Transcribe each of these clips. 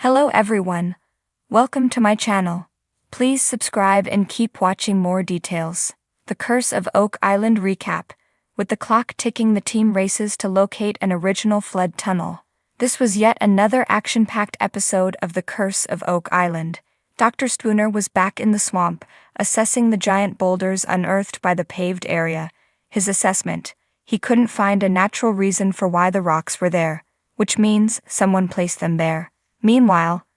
Hello everyone. Welcome to my channel. Please subscribe and keep watching more details. The Curse of Oak Island recap. With the clock ticking, the team races to locate an original flood tunnel. This was yet another action-packed episode of The Curse of Oak Island. Dr. Spooner was back in the swamp, assessing the giant boulders unearthed by the paved area. His assessment: he couldn't find a natural reason for why the rocks were there, which means someone placed them there. Meanwhile,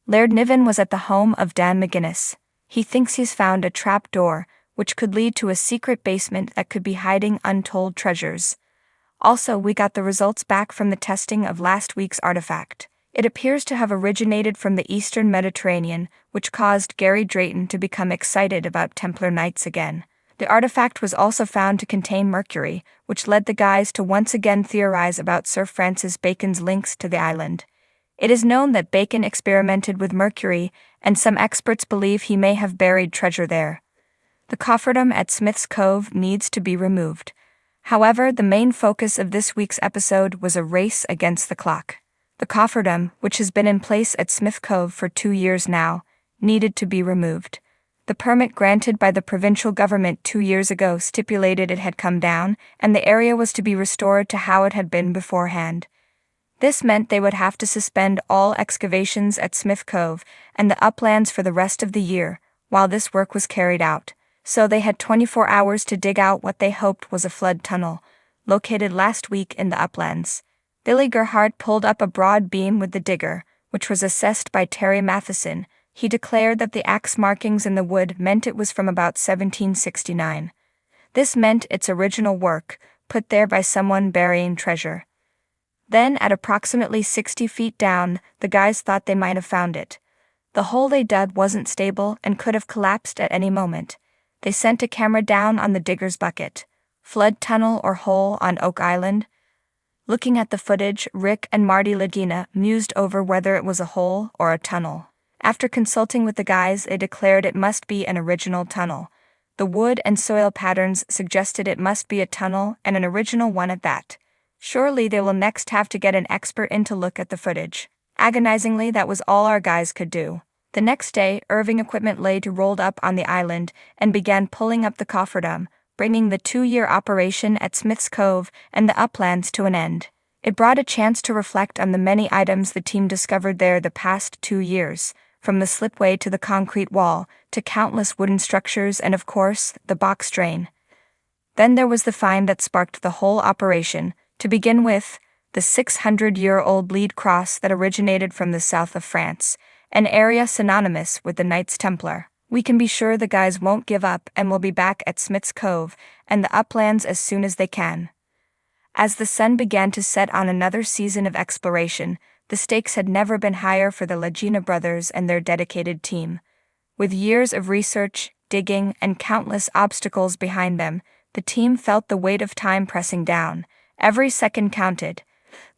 Laird Niven was at the home of Dan McGinnis. He thinks he's found a trap door, which could lead to a secret basement that could be hiding untold treasures. Also, we got the results back from the testing of last week's artifact. It appears to have originated from the Eastern Mediterranean, which caused Gary Drayton to become excited about Templar Knights again. The artifact was also found to contain mercury, which led the guys to once again theorize about Sir Francis Bacon's links to the island. It is known that Bacon experimented with mercury, and some experts believe he may have buried treasure there. The cofferdom at Smith's Cove needs to be removed. However, the main focus of this week's episode was a race against the clock. The cofferdom, which has been in place at Smith Cove for 2 years now, needed to be removed. The permit granted by the provincial government 2 years ago stipulated it had come down, and the area was to be restored to how it had been beforehand. This meant they would have to suspend all excavations at Smith Cove and the uplands for the rest of the year, while this work was carried out. So they had 24 hours to dig out what they hoped was a flood tunnel, located last week in the uplands. Billy Gerhardt pulled up a broad beam with the digger, which was assessed by Terry Matheson. He declared that the axe markings in the wood meant it was from about 1769. This meant its original work, put there by someone burying treasure. Then, at approximately 60 feet down, the guys thought they might have found it. The hole they dug wasn't stable and could have collapsed at any moment. They sent a camera down on the digger's bucket. Flood tunnel or hole on Oak Island? Looking at the footage, Rick and Marty Lagina mused over whether it was a hole or a tunnel. After consulting with the guys, they declared it must be an original tunnel. The wood and soil patterns suggested it must be a tunnel, and an original one at that. Surely they will next have to get an expert in to look at the footage. Agonizingly, that was all our guys could do. The next day, Irving Equipment laid rolled up on the island and began pulling up the cofferdom, bringing the 2-year operation at Smith's Cove and the uplands to an end. It brought a chance to reflect on the many items the team discovered there the past 2 years, from the slipway to the concrete wall, to countless wooden structures and, of course, the box drain. Then there was the find that sparked the whole operation. To begin with, the 600-year-old lead cross that originated from the south of France, an area synonymous with the Knights Templar. We can be sure the guys won't give up and will be back at Smith's Cove and the uplands as soon as they can. As the sun began to set on another season of exploration, the stakes had never been higher for the Lagina brothers and their dedicated team. With years of research, digging, and countless obstacles behind them, the team felt the weight of time pressing down. Every second counted.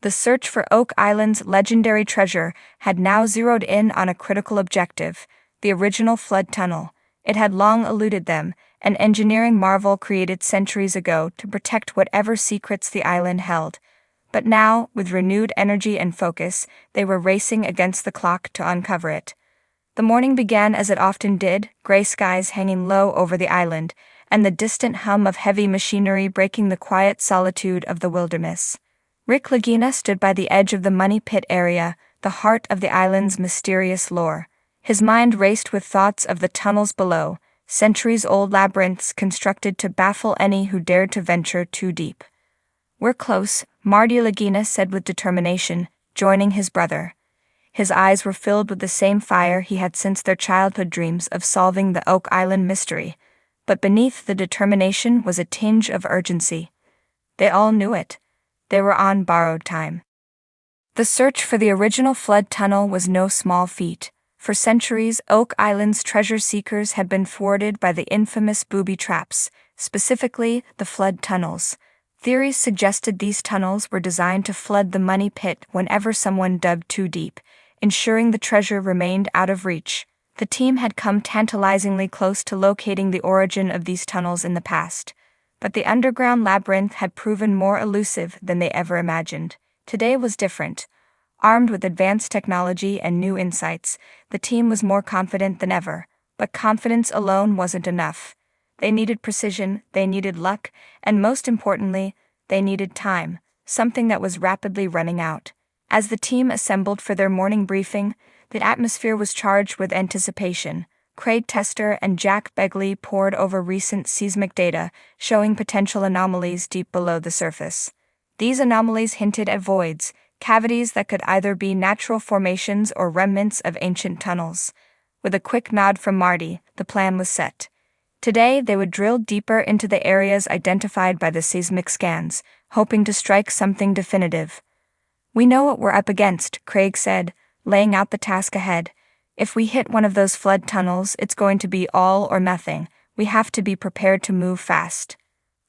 The search for Oak Island's legendary treasure had now zeroed in on a critical objective: the original flood tunnel. It had long eluded them, an engineering marvel created centuries ago to protect whatever secrets the island held. But now, with renewed energy and focus, they were racing against the clock to uncover it. The morning began as it often did, gray skies hanging low over the island, and the distant hum of heavy machinery breaking the quiet solitude of the wilderness. Rick Lagina stood by the edge of the Money Pit area, the heart of the island's mysterious lore. His mind raced with thoughts of the tunnels below, centuries-old labyrinths constructed to baffle any who dared to venture too deep. "We're close," Marty Lagina said with determination, joining his brother. His eyes were filled with the same fire he had since their childhood dreams of solving the Oak Island mystery. But beneath the determination was a tinge of urgency. They all knew it. They were on borrowed time. The search for the original flood tunnel was no small feat. For centuries, Oak Island's treasure seekers had been thwarted by the infamous booby traps, specifically the flood tunnels. Theories suggested these tunnels were designed to flood the Money Pit whenever someone dug too deep, ensuring the treasure remained out of reach. The team had come tantalizingly close to locating the origin of these tunnels in the past, but the underground labyrinth had proven more elusive than they ever imagined. Today was different. Armed with advanced technology and new insights, the team was more confident than ever. But confidence alone wasn't enough. They needed precision, they needed luck, and most importantly, they needed time, something that was rapidly running out. As the team assembled for their morning briefing, the atmosphere was charged with anticipation. Craig Tester and Jack Begley pored over recent seismic data, showing potential anomalies deep below the surface. These anomalies hinted at voids, cavities that could either be natural formations or remnants of ancient tunnels. With a quick nod from Marty, the plan was set. Today, they would drill deeper into the areas identified by the seismic scans, hoping to strike something definitive. "We know what we're up against," Craig said, laying out the task ahead. "If we hit one of those flood tunnels, it's going to be all or nothing. We have to be prepared to move fast."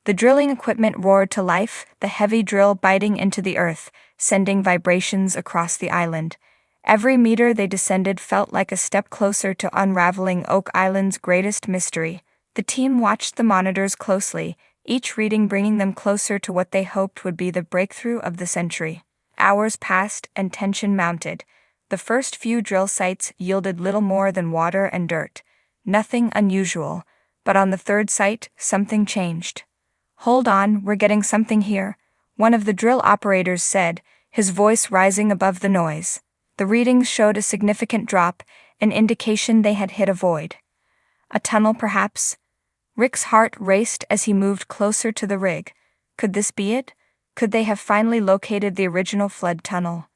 The drilling equipment roared to life, the heavy drill biting into the earth, sending vibrations across the island. Every meter they descended felt like a step closer to unraveling Oak Island's greatest mystery. The team watched the monitors closely, each reading bringing them closer to what they hoped would be the breakthrough of the century. Hours passed and tension mounted. The first few drill sites yielded little more than water and dirt. Nothing unusual, but on the third site, something changed. "Hold on, we're getting something here," one of the drill operators said, his voice rising above the noise. The readings showed a significant drop, an indication they had hit a void. A tunnel, perhaps? Rick's heart raced as he moved closer to the rig. Could this be it? Could they have finally located the original flood tunnel?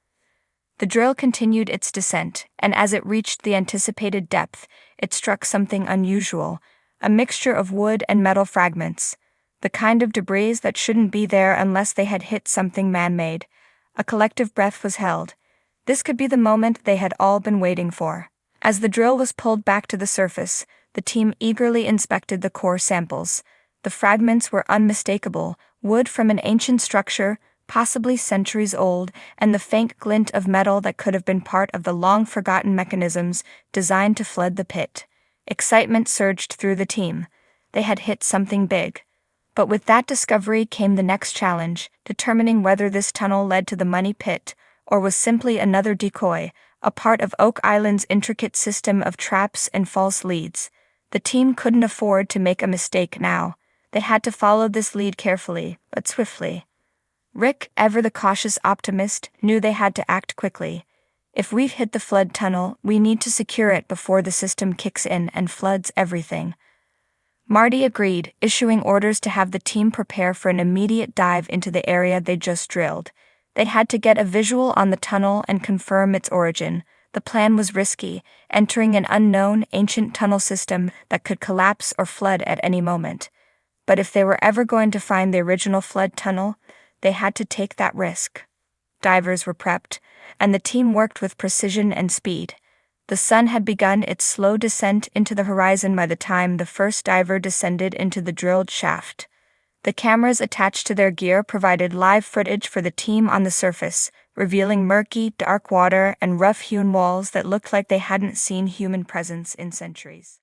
The drill continued its descent, and as it reached the anticipated depth, it struck something unusual, a mixture of wood and metal fragments, the kind of debris that shouldn't be there unless they had hit something man-made. A collective breath was held. This could be the moment they had all been waiting for. As the drill was pulled back to the surface, the team eagerly inspected the core samples. The fragments were unmistakable, wood from an ancient structure, possibly centuries old, and the faint glint of metal that could have been part of the long-forgotten mechanisms designed to flood the pit. Excitement surged through the team. They had hit something big. But with that discovery came the next challenge, determining whether this tunnel led to the money pit, or was simply another decoy, a part of Oak Island's intricate system of traps and false leads. The team couldn't afford to make a mistake now. They had to follow this lead carefully, but swiftly. Rick, ever the cautious optimist, knew they had to act quickly. "If we've hit the flood tunnel, we need to secure it before the system kicks in and floods everything." Marty agreed, issuing orders to have the team prepare for an immediate dive into the area they just drilled. They had to get a visual on the tunnel and confirm its origin. The plan was risky, entering an unknown, ancient tunnel system that could collapse or flood at any moment. But if they were ever going to find the original flood tunnel, they had to take that risk. Divers were prepped, and the team worked with precision and speed. The sun had begun its slow descent into the horizon by the time the first diver descended into the drilled shaft. The cameras attached to their gear provided live footage for the team on the surface, revealing murky, dark water and rough-hewn walls that looked like they hadn't seen human presence in centuries.